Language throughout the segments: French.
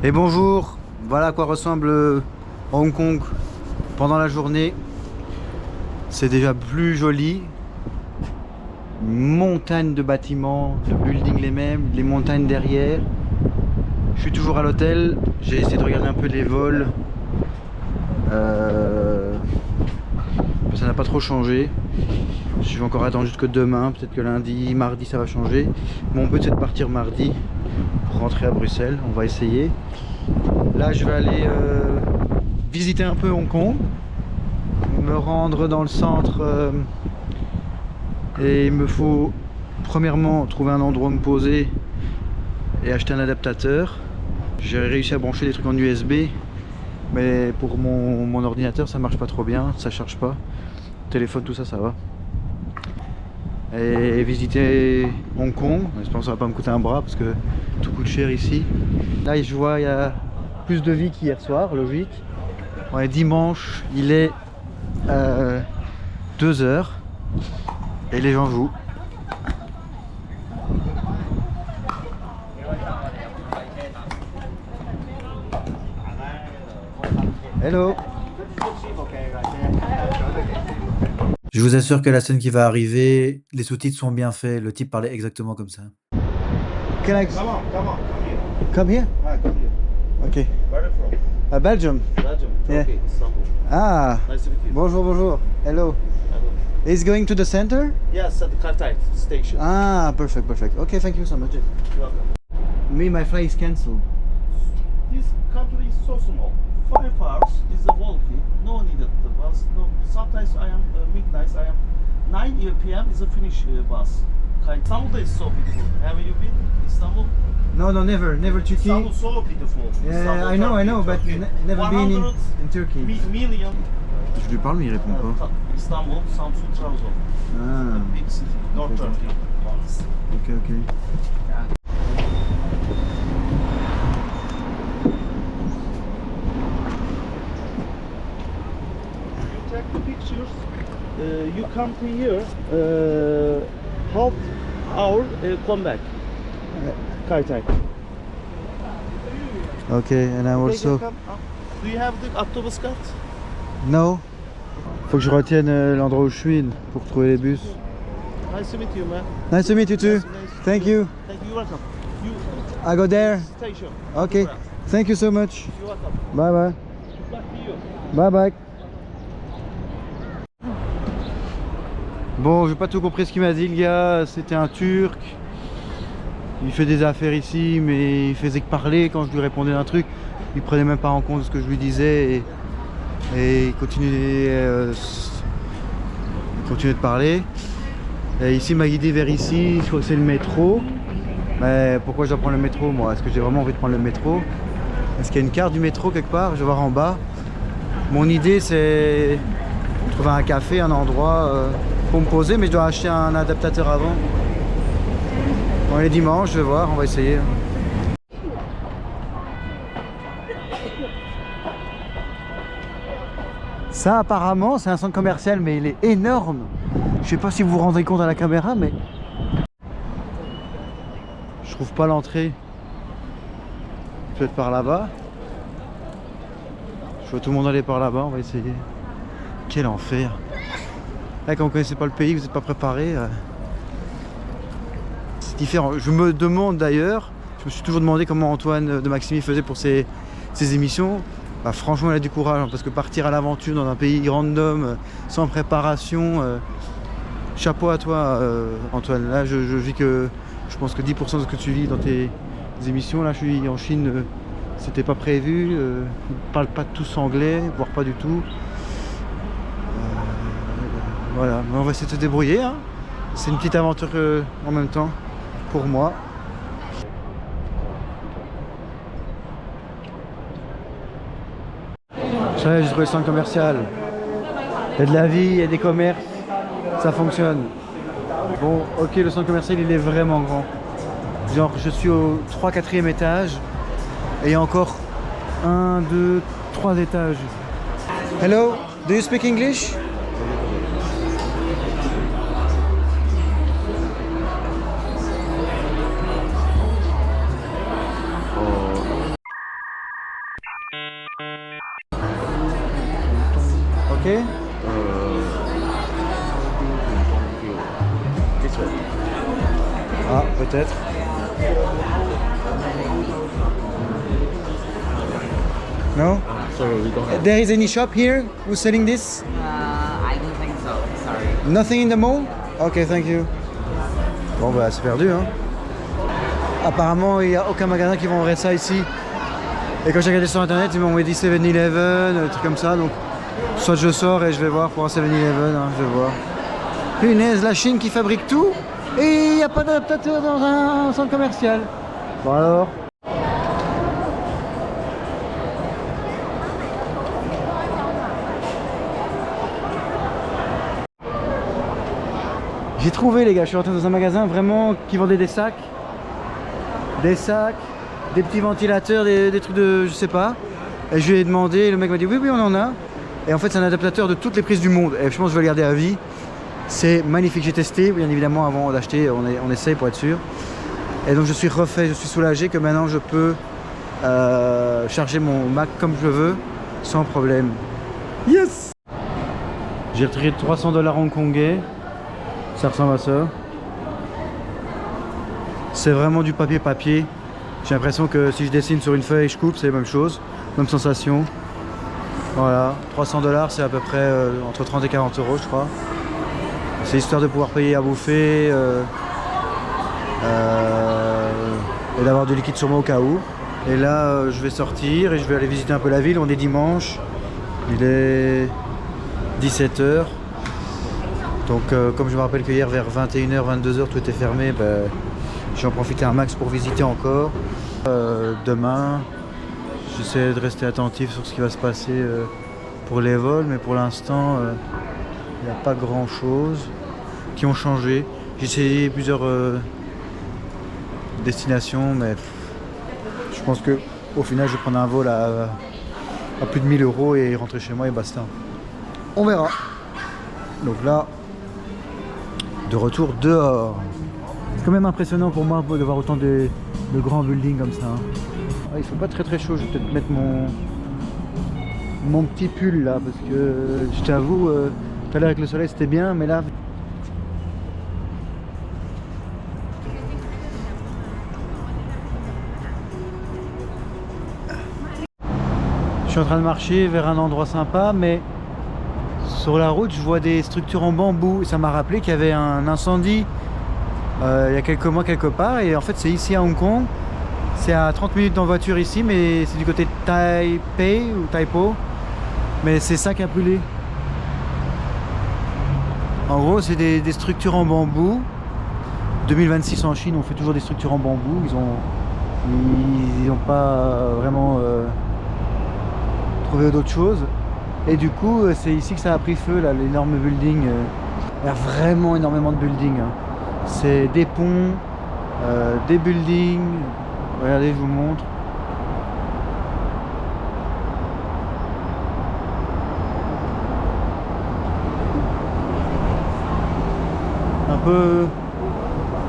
Et bonjour, voilà à quoi ressemble Hong Kong pendant la journée. C'est déjà plus joli. Montagne de bâtiments, de buildings les mêmes, les montagnes derrière. Je suis toujours à l'hôtel, j'ai essayé de regarder un peu les vols. Ça n'a pas trop changé. Je vais encore attendre jusque demain, peut-être que lundi, mardi ça va changer. Mon but c'est de partir mardi pour rentrer à Bruxelles, on va essayer. Là je vais aller visiter un peu Hong Kong, me rendre dans le centre et il me faut premièrement trouver un endroit où me poser et acheter un adaptateur. J'ai réussi à brancher des trucs en USB, mais pour mon ordinateur ça marche pas trop bien, ça charge pas. Téléphone, tout ça, ça va. Et visiter Hong Kong, j'espère que ça va pas me coûter un bras parce que tout coûte cher ici. Là je vois il y a plus de vie qu'hier soir, logique. Ouais, dimanche il est 2 heures et les gens jouent. Hello. Je vous assure que la scène qui va arriver, les sous-titres sont bien faits, le type parlait exactement comme ça. Can I... Come on, come here. Come here? Ah, come here. Okay. Where are you from? Belgium. Belgium. Yeah. Okay, Istanbul. Ah. Nice to meet you. Bonjour, bonjour. Hello. Hello. Is going to the center? Yes, at the Kartay station. Ah, perfect, perfect. Okay, thank you so much. You're welcome. Me, my flight is cancelled. This country is so small. 5 hours is a walking. No needed the bus. No. Sometimes I am midnight. I am 9 p.m. is a finish bus. Istanbul is so beautiful. Have you been Istanbul? No, no, never Turkey. Istanbul so beautiful. Yeah, Istanbul, I know, but Turkey. never been 100 in Turkey. Million. Je lui parle, mais il répond pas. Istanbul, Samsun, Trabzon. Ah, Big city. North Okay. Turkey. ok, ok. You take the pictures. You come to here. Half hour. Come back. Kartay. Okay, and I also... Do you have the autobus card? No. Faut que je retienne l'endroit où je suis pour trouver les bus. Nice to meet you, man. Nice to meet you too. Nice. Thank you. Thank you. Welcome. You I go there. station. Okay. Thank you so much. You're welcome. Bye bye. Good luck to you. Bye bye. Bon, j'ai pas tout compris ce qu'il m'a dit le gars, c'était un Turc. Il fait des affaires ici, mais il faisait que parler quand je lui répondais d'un truc. Il prenait même pas en compte ce que je lui disais et il continuait, de parler. Et ici, il m'a guidé vers ici, je crois que c'est le métro. Mais pourquoi je dois prendre le métro moi? Est-ce que j'ai vraiment envie de prendre le métro? Est-ce qu'il y a une carte du métro quelque part? Je vais voir en bas. Mon idée c'est trouver un café, un endroit pour me poser, mais je dois acheter un adaptateur avant. Bon, les dimanches, je vais voir, on va essayer. Ça apparemment c'est un centre commercial, mais il est énorme. Je sais pas si vous vous rendez compte à la caméra, mais je trouve pas l'entrée. Peut-être par là-bas. Je vois tout le monde aller par là-bas, on va essayer. Quel enfer. Là quand vous connaissez pas le pays, vous n'êtes pas préparé. C'est différent. Je me demande d'ailleurs, je me suis toujours demandé comment Antoine de Maximi faisait pour ses émissions. Bah, franchement il a du courage, hein, parce que partir à l'aventure dans un pays random, sans préparation, chapeau à toi Antoine. Là je vis que, je pense que 10% de ce que tu vis dans tes émissions. Là je suis en Chine, c'était pas prévu, ils ne parlent pas tous anglais, voire pas du tout. Voilà, mais on va essayer de se débrouiller, hein. C'est une petite aventure en même temps pour moi. Ça y est, j'ai trouvé le centre commercial. Il y a de la vie, il y a des commerces, ça fonctionne. Bon, ok, le centre commercial il est vraiment grand. Genre je suis au 3-4e étage et il y a encore 1, 2, 3 étages. Hello, do you speak English? This way. Ah, peut-être. No? Sorry, we don't have. There is any shop here who's selling this? I don't think so. Sorry. Nothing in the mall? Ok, thank you. Bon bah c'est perdu hein. Apparemment il n'y a aucun magasin qui vendrait ça ici. Et quand j'ai regardé sur internet ils m'ont dit 7-Eleven, des trucs comme ça. Donc soit je sors et je vais voir pour un 7-Eleven, hein, je vais voir. Punaise, la Chine qui fabrique tout et il n'y a pas d'adaptateur dans un centre commercial. Bon alors. J'ai trouvé les gars, je suis rentré dans un magasin vraiment qui vendait des sacs, des petits ventilateurs, des trucs de je sais pas. Et je lui ai demandé, le mec m'a dit oui on en a. Et en fait c'est un adaptateur de toutes les prises du monde. Et je pense que je vais le garder à vie. C'est magnifique, j'ai testé, bien évidemment avant d'acheter, on essaye pour être sûr. Et donc je suis refait, je suis soulagé que maintenant je peux charger mon Mac comme je veux, sans problème. Yes! J'ai retiré 300 $ hongkongais. Ça ressemble à ça. C'est vraiment du papier. J'ai l'impression que si je dessine sur une feuille et je coupe, c'est la même chose. Même sensation. Voilà. 300 $, c'est à peu près entre 30 et 40 € je crois. C'est histoire de pouvoir payer à bouffer et d'avoir du liquide sur moi au cas où. Et là, je vais sortir et je vais aller visiter un peu la ville. On est dimanche. Il est 17 h. Donc comme je me rappelle que hier vers 21 h, 22 h tout était fermé, ben, j'ai en profité un max pour visiter encore. Demain, j'essaie de rester attentif sur ce qui va se passer pour les vols, mais pour l'instant, il n'y a pas grand chose qui ont changé. J'ai essayé plusieurs destinations, mais je pense que au final je vais prendre un vol à plus de 1000 € et rentrer chez moi et basta. On verra. Donc là, de retour dehors. C'est quand même impressionnant pour moi de voir autant de grands buildings comme ça. Ah, il faut pas très chaud, je vais peut-être mettre mon petit pull là parce que je t'avoue, tout à l'heure avec le soleil c'était bien, mais là. Je suis en train de marcher vers un endroit sympa, mais sur la route, je vois des structures en bambou. Ça m'a rappelé qu'il y avait un incendie il y a quelques mois quelque part. Et en fait, c'est ici à Hong Kong. C'est à 30 minutes en voiture ici, mais c'est du côté de Taipei ou Taipo. Mais c'est ça qui a brûlé. En gros, c'est des structures en bambou. 2026 en Chine, on fait toujours des structures en bambou. Ils n'ont pas vraiment trouvé d'autres choses. Et du coup, c'est ici que ça a pris feu, là, l'énorme building. Il y a vraiment énormément de buildings. Hein. C'est des ponts, des buildings. Regardez, je vous montre.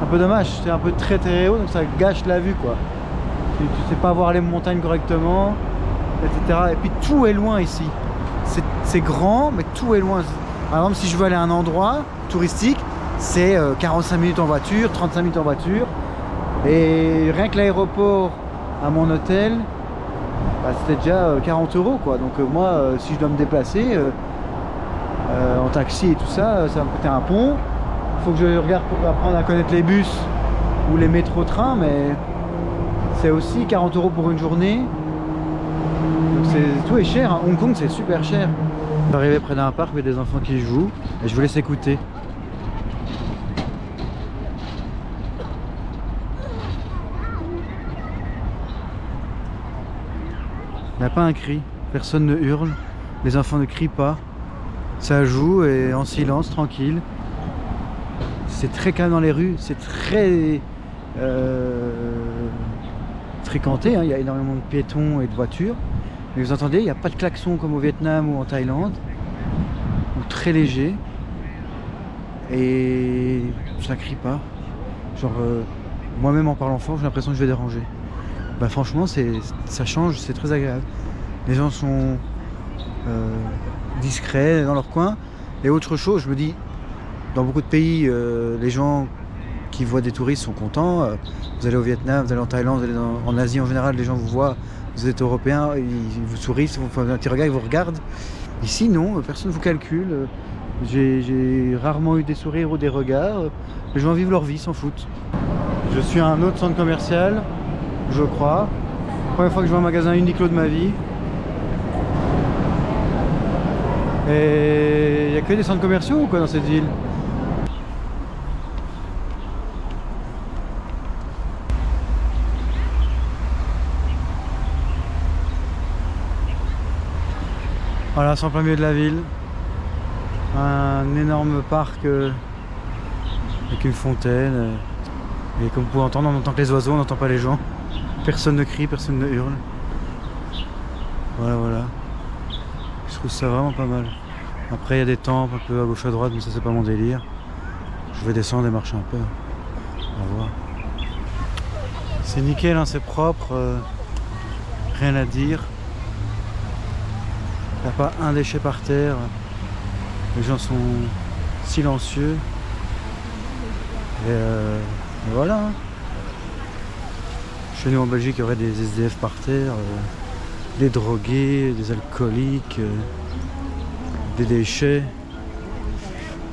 Un peu dommage, c'est un peu très haut, donc ça gâche la vue, quoi. Tu sais pas voir les montagnes correctement, etc. Et puis tout est loin ici. C'est grand, mais tout est loin. Par exemple, si je veux aller à un endroit touristique, c'est 45 minutes en voiture, 35 minutes en voiture. Et rien que l'aéroport à mon hôtel, bah, c'était déjà 40 € quoi. Donc moi, si je dois me déplacer en taxi et tout ça, ça va me coûter un pont. Il faut que je regarde pour apprendre à connaître les bus ou les métros-trains, mais c'est aussi 40 € pour une journée. Tout est cher, hein. Hong Kong c'est super cher. Je suis arrivé près d'un parc avec des enfants qui jouent et je vous laisse écouter. Il n'y a pas un cri, personne ne hurle, les enfants ne crient pas. Ça joue et en silence, tranquille. C'est très calme dans les rues, c'est très fréquenté, hein. Il y a énormément de piétons et de voitures. Mais vous entendez, il n'y a pas de klaxon comme au Vietnam ou en Thaïlande, ou très léger, et ça crie pas. Genre, moi-même en parlant fort, j'ai l'impression que je vais déranger. Bah franchement, ça change, c'est très agréable. Les gens sont discrets dans leur coin. Et autre chose, je me dis, dans beaucoup de pays, les gens qui voient des touristes sont contents. Vous allez au Vietnam, vous allez en Thaïlande, vous allez en Asie en général, les gens vous voient, vous êtes européen, ils vous sourient, ils vous font un petit regard, ils vous regardent. Ici non, personne ne vous calcule. J'ai rarement eu des sourires ou des regards. Les gens vivent leur vie, s'en foutent. Je suis à un autre centre commercial, je crois. Première fois que je vois un magasin Uniqlo de ma vie. Et il n'y a que des centres commerciaux ou quoi dans cette ville? Voilà, c'est en plein milieu de la ville. Un énorme parc avec une fontaine. Et comme vous pouvez entendre, on n'entend que les oiseaux, on n'entend pas les gens. Personne ne crie, personne ne hurle. Voilà, voilà. Je trouve ça vraiment pas mal. Après, il y a des temples un peu à gauche à droite, mais ça, c'est pas mon délire. Je vais descendre et marcher un peu. On va voir. C'est nickel, hein, c'est propre. Rien à dire. Il n'y a pas un déchet par terre. Les gens sont silencieux. Et voilà. Hein. Chez nous en Belgique, il y aurait des SDF par terre, des drogués, des alcooliques, des déchets.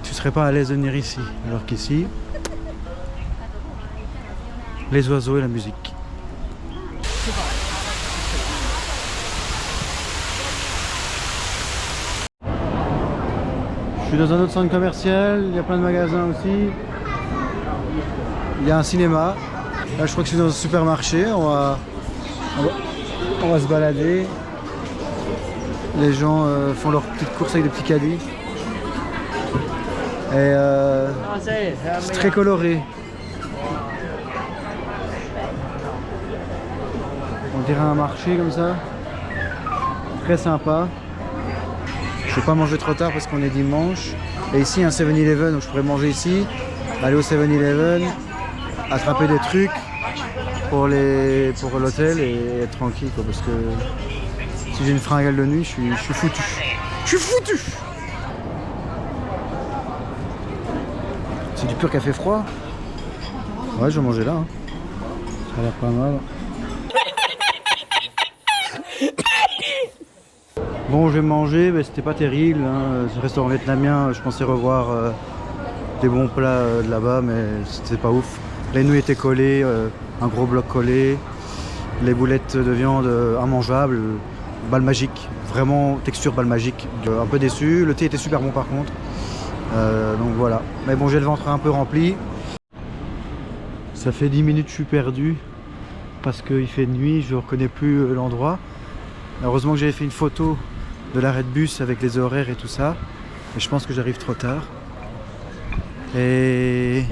Tu serais pas à l'aise de venir ici. Alors qu'ici, les oiseaux et la musique. Je suis dans un autre centre commercial, il y a plein de magasins aussi. Il y a un cinéma. Là, je crois que je suis dans un supermarché. On va se balader. Les gens font leurs petites courses avec des petits caddies. Et c'est très coloré. On dirait un marché comme ça. Très sympa. Je ne vais pas manger trop tard parce qu'on est dimanche. Et ici, un 7-Eleven, donc je pourrais manger ici, aller au 7-Eleven, attraper des trucs pour l'hôtel et être tranquille, quoi, parce que si j'ai une fringale de nuit, je suis foutu. Je suis foutu. C'est du pur café froid. Ouais, je vais manger là. Hein. Ça a l'air pas mal. Bon, je vais manger, mais c'était pas terrible. Hein. Ce restaurant vietnamien, je pensais revoir des bons plats de là-bas, mais c'était pas ouf. Les nouilles étaient collées, un gros bloc collé, les boulettes de viande immangeables, balle magique, vraiment texture balle magique. Un peu déçu, le thé était super bon par contre. Donc voilà. Mais bon, j'ai le ventre un peu rempli. Ça fait 10 minutes que je suis perdu parce qu'il fait nuit, je ne reconnais plus l'endroit. Heureusement que j'avais fait une photo de l'arrêt de bus avec les horaires et tout ça. Mais je pense que j'arrive trop tard. Et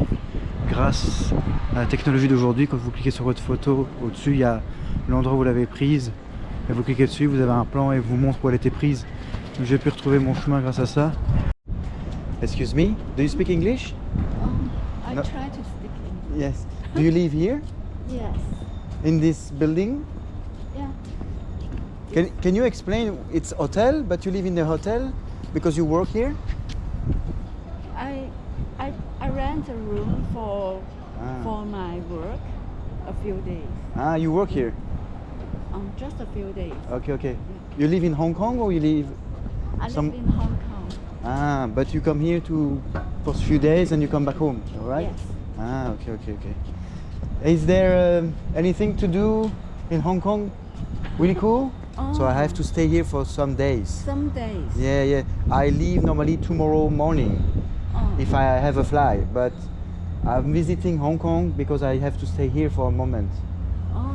grâce à la technologie d'aujourd'hui, quand vous cliquez sur votre photo, au-dessus il y a l'endroit où vous l'avez prise. Et vous cliquez dessus, vous avez un plan et vous montre où elle était prise. Donc j'ai pu retrouver mon chemin grâce à ça. Excuse me, do you speak English? I No. try to speak English. Yes. Do you live here? Yes. In this building? Yeah. Can you explain? It's hotel, but you live in the hotel because you work here? I rent a room for Ah. my work a few days. Ah, you work here? Just a few days. Okay, okay. You live in Hong Kong or you live? I Some- live in Hong Kong. Ah, but you come here for a few days and you come back home, right? Yes. Ah, okay, okay, okay. Is there anything to do in Hong Kong? Really cool? So I have to stay here for some days. Some days. Yeah, yeah. I leave normally tomorrow morning Oh. if I have a flight, but I'm visiting Hong Kong because I have to stay here for a moment. Oh.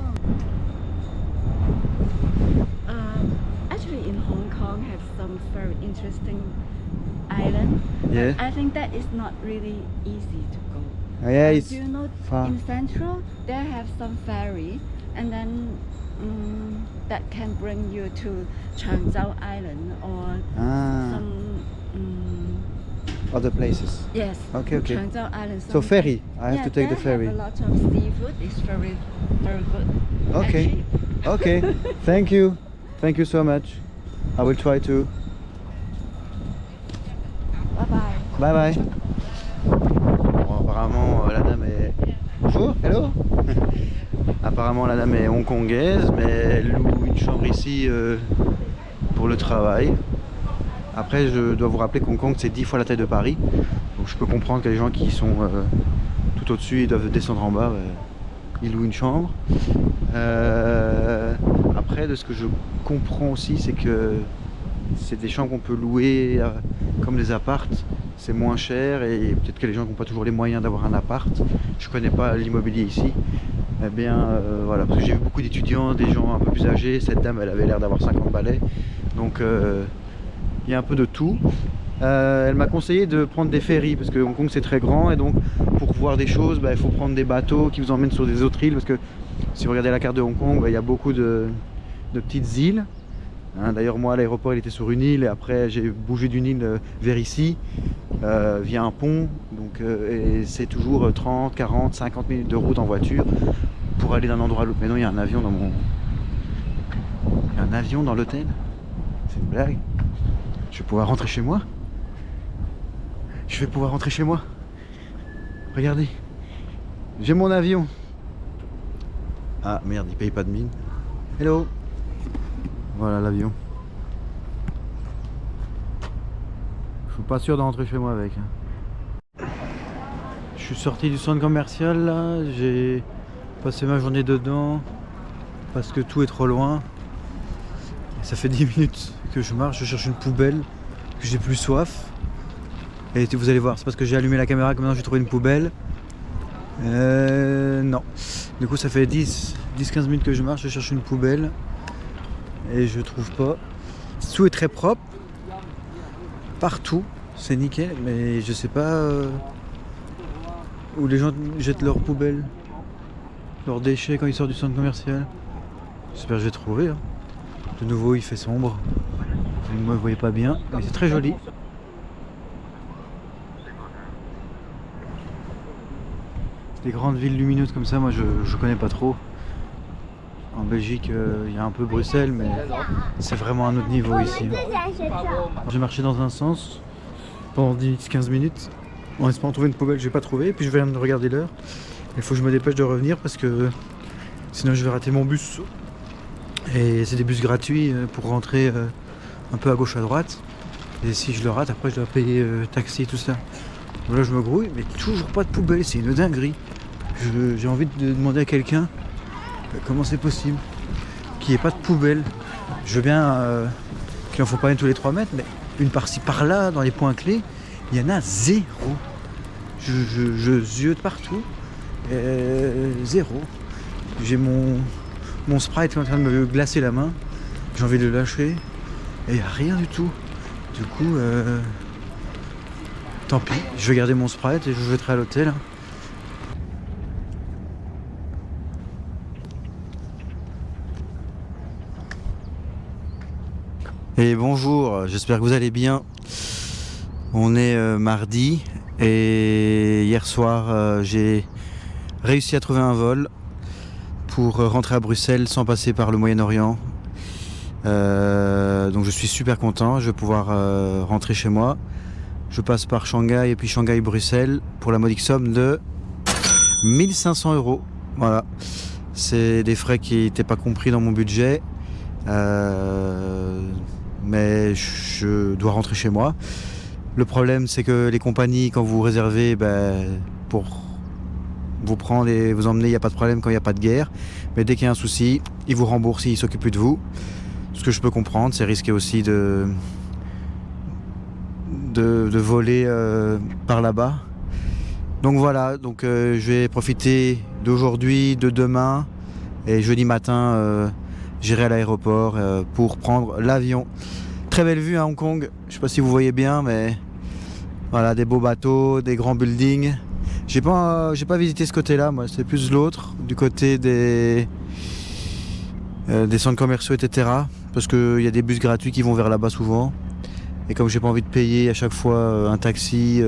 Actually, in Hong Kong have some very interesting island. Yeah. I think that is not really easy to go. Yeah, it's Do you know far. in Central they have some ferry, and then that can bring you to Changzhou Island or some. Other places. Yes. Okay, okay. Changzhou Island. So some- ferry. I have yeah, to take the they ferry. Have a lot of seafood. It's very, very good. Okay. Actually. Okay. Thank you. Thank you so much. I will try to. Bye bye. Bon, apparemment la dame est... Bonjour, hello. Apparemment la dame est hongkongaise, mais elle loue une chambre ici pour le travail. Après je dois vous rappeler qu'Hong Kong c'est 10 fois la taille de Paris. Donc je peux comprendre que les gens qui sont tout au-dessus, ils doivent descendre en bas, ils louent une chambre. Après de ce que je comprends aussi, c'est que c'est des chambres qu'on peut louer comme des apparts. C'est moins cher et peut-être que les gens n'ont pas toujours les moyens d'avoir un appart. Je connais pas l'immobilier ici. Eh bien voilà, parce que j'ai vu beaucoup d'étudiants, des gens un peu plus âgés. Cette dame elle avait l'air d'avoir 50 balais. Donc il y a un peu de tout. Elle m'a conseillé de prendre des ferries parce que Hong Kong c'est très grand et donc pour voir des choses il faut prendre des bateaux qui vous emmènent sur des autres îles, parce que si vous regardez la carte de Hong Kong il y a beaucoup de petites îles. D'ailleurs moi à l'aéroport il était sur une île et après j'ai bougé d'une île vers ici via un pont, donc et c'est toujours 30, 40, 50 minutes de route en voiture pour aller d'un endroit à l'autre. Mais non, il y a un avion dans mon... Il y a un avion dans l'hôtel? C'est une blague? Je vais pouvoir rentrer chez moi? Je vais pouvoir rentrer chez moi? Regardez, j'ai mon avion. Ah merde, il paye pas de mine. Hello. Voilà l'avion. Je suis pas sûr de rentrer chez moi avec. Je suis sorti du centre commercial là, j'ai passé ma journée dedans parce que tout est trop loin. Ça fait 10 minutes que je marche, je cherche une poubelle, que j'ai plus soif. Et vous allez voir, c'est parce que j'ai allumé la caméra que maintenant j'ai trouvé une poubelle. Non. Du coup ça fait 10-15 minutes que je marche, je cherche une poubelle. Et je trouve pas. Tout est très propre. Partout, c'est nickel, mais je sais pas où les gens jettent leurs poubelles, leurs déchets quand ils sortent du centre commercial. J'espère que je vais trouver. Hein. De nouveau, il fait sombre. Vous ne me voyez pas bien, mais c'est très joli. Les grandes villes lumineuses comme ça, moi je connais pas trop. En Belgique, il y a un peu Bruxelles, mais c'est vraiment un autre niveau ici. J'ai marché dans un sens pendant 10-15 minutes en espérant trouver une poubelle, j'ai pas trouvé. Puis je viens de regarder l'heure. Il faut que je me dépêche de revenir parce que sinon je vais rater mon bus. Et c'est des bus gratuits pour rentrer un peu à gauche à droite. Et si je le rate, après je dois payer taxi et tout ça. Donc là je me grouille, mais toujours pas de poubelle, c'est une dinguerie. J'ai envie de demander à quelqu'un comment c'est possible qu'il n'y ait pas de poubelle. Je veux bien qu'il en faut pas une tous les 3 mètres, mais une par-ci par-là, dans les points clés, il y en a zéro. Je ziote partout. Zéro. J'ai mon Sprite qui est en train de me glacer la main. J'ai envie de le lâcher. Et il n'y a rien du tout. Du coup, tant pis. Je vais garder mon Sprite et je le jetterai à l'hôtel. Et bonjour, j'espère que vous allez bien. On est mardi et hier soir j'ai réussi à trouver un vol pour rentrer à Bruxelles sans passer par le Moyen-Orient. Donc je suis super content, je vais pouvoir rentrer chez moi. Je passe par Shanghai et puis Shanghai-Bruxelles pour la modique somme de 1500 €. Voilà, c'est des frais qui n'étaient pas compris dans mon budget. Mais je dois rentrer chez moi. Le problème c'est que les compagnies, quand vous réservez pour vous prendre et vous emmener, il n'y a pas de problème quand il n'y a pas de guerre. Mais dès qu'il y a un souci, ils vous remboursent, ils s'occupent plus de vous. Ce que je peux comprendre, c'est risqué aussi de voler par là-bas. Donc voilà, donc je vais profiter d'aujourd'hui, de demain et jeudi matin j'irai à l'aéroport pour prendre l'avion. Très belle vue à Hong Kong, je sais pas si vous voyez bien, mais voilà, des beaux bateaux, des grands buildings. J'ai pas visité ce côté-là, moi, c'est plus l'autre, du côté des centres commerciaux, etc. Parce qu'il y a des bus gratuits qui vont vers là-bas souvent. Et comme j'ai pas envie de payer à chaque fois un taxi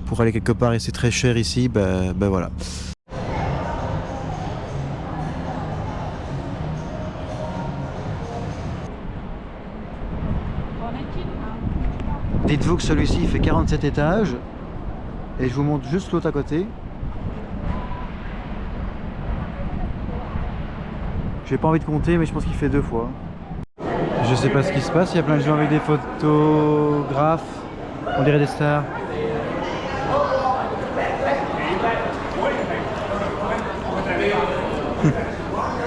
pour aller quelque part et c'est très cher ici, ben voilà. Dites-vous que celui-ci fait 47 étages. Et je vous montre juste l'autre à côté. J'ai pas envie de compter, mais je pense qu'il fait 2 fois. Je sais pas ce qui se passe, il y a plein de gens avec des photographes. On dirait des stars.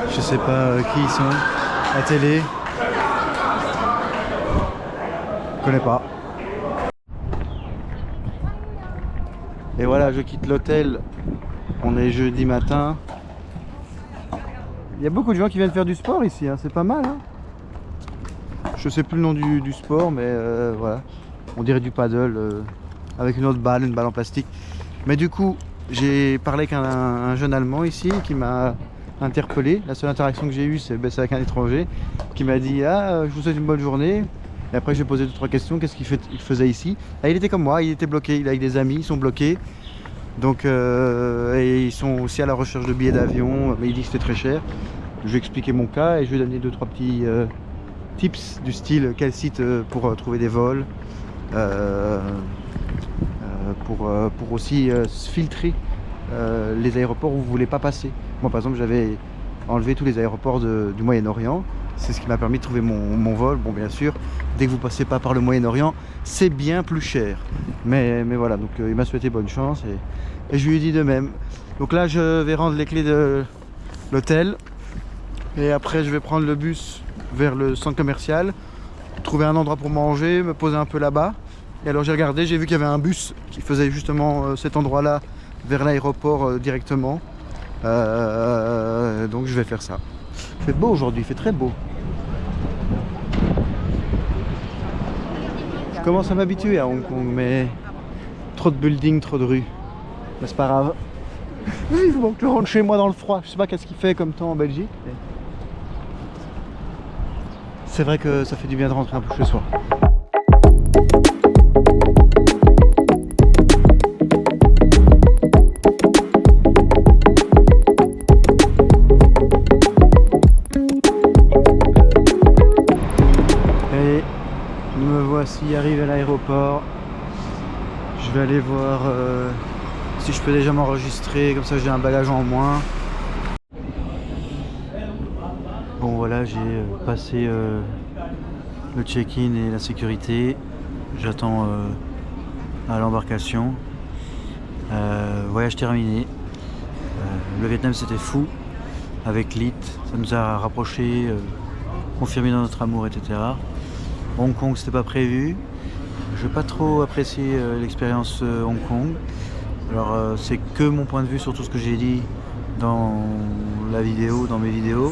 Je sais pas qui ils sont. La télé. Je connais pas. Et voilà, je quitte l'hôtel. On est jeudi matin. Il y a beaucoup de gens qui viennent faire du sport ici, hein. C'est pas mal. Hein. Je sais plus le nom du sport, mais voilà. On dirait du paddle avec une autre balle, une balle en plastique. Mais du coup, j'ai parlé avec un jeune Allemand ici qui m'a interpellé. La seule interaction que j'ai eue, c'est avec un étranger qui m'a dit « Ah, je vous souhaite une bonne journée ». Et après, j'ai posé 2-3 questions. Qu'est-ce qu'il faisait ici? Ah, il était comme moi, il était bloqué. Il est avec des amis, ils sont bloqués. Donc, et ils sont aussi à la recherche de billets d'avion. Mais il dit que c'était très cher. Je vais expliquer mon cas et je vais donner 2-3 petits tips du style quel site pour trouver des vols. Pour aussi filtrer les aéroports où vous ne voulez pas passer. Moi par exemple j'avais enlevé tous les aéroports du Moyen-Orient, c'est ce qui m'a permis de trouver mon vol. Bon bien sûr, dès que vous passez pas par le Moyen-Orient, c'est bien plus cher. Mais voilà, donc il m'a souhaité bonne chance et je lui ai dit de même. Donc là je vais rendre les clés de l'hôtel et après je vais prendre le bus vers le centre commercial, trouver un endroit pour manger, me poser un peu là-bas. Et alors j'ai regardé, j'ai vu qu'il y avait un bus qui faisait justement cet endroit-là vers l'aéroport directement. Donc je vais faire ça. Il fait beau aujourd'hui, il fait très beau. Je commence à m'habituer à Hong Kong, mais trop de buildings, trop de rues. Mais c'est pas grave. Il faut que je rentre chez moi dans le froid. Je sais pas qu'est-ce qu'il fait comme temps en Belgique. Mais... c'est vrai que ça fait du bien de rentrer un peu chez soi. Et me voici arrivé à l'aéroport. Je vais aller voir si je peux déjà m'enregistrer, comme ça j'ai un bagage en moins. Bon voilà, j'ai passé le check-in et la sécurité. J'attends à l'embarcation. Voyage terminé. Le Vietnam c'était fou avec l'IT, ça nous a rapprochés, confirmé dans notre amour, etc. Hong Kong c'était pas prévu. Je n'ai pas trop apprécié l'expérience Hong Kong. Alors c'est que mon point de vue sur tout ce que j'ai dit dans la vidéo, dans mes vidéos.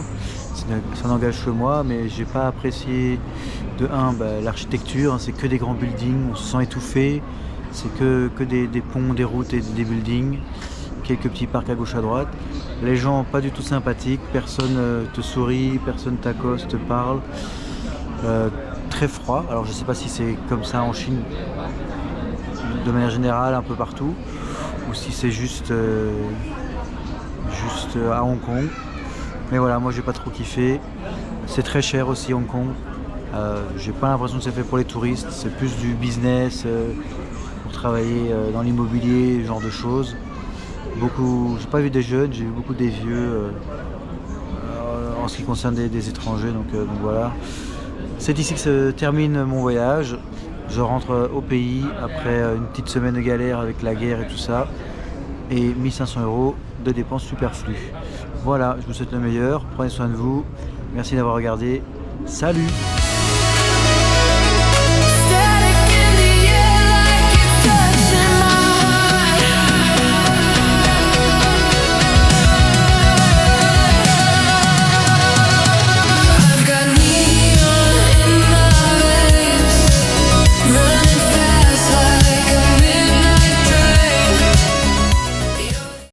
Ça n'engage que moi, mais j'ai pas apprécié de 1 l'architecture, hein, c'est que des grands buildings, on se sent étouffé, c'est que des ponts, des routes et des buildings, quelques petits parcs à gauche à droite. Les gens pas du tout sympathiques, personne te sourit, personne t'accoste, te parle. Très froid, alors je sais pas si c'est comme ça en Chine de manière générale un peu partout, ou si c'est juste à Hong Kong. Mais voilà, moi j'ai pas trop kiffé. C'est très cher aussi Hong Kong. J'ai pas l'impression que c'est fait pour les touristes. C'est plus du business, pour travailler dans l'immobilier, ce genre de choses. J'ai pas vu des jeunes, j'ai vu beaucoup des vieux en ce qui concerne des étrangers. Donc voilà. C'est ici que se termine mon voyage. Je rentre au pays après une petite semaine de galère avec la guerre et tout ça. Et 1500 € de dépenses superflues. Voilà, je vous souhaite le meilleur, prenez soin de vous, merci d'avoir regardé, salut!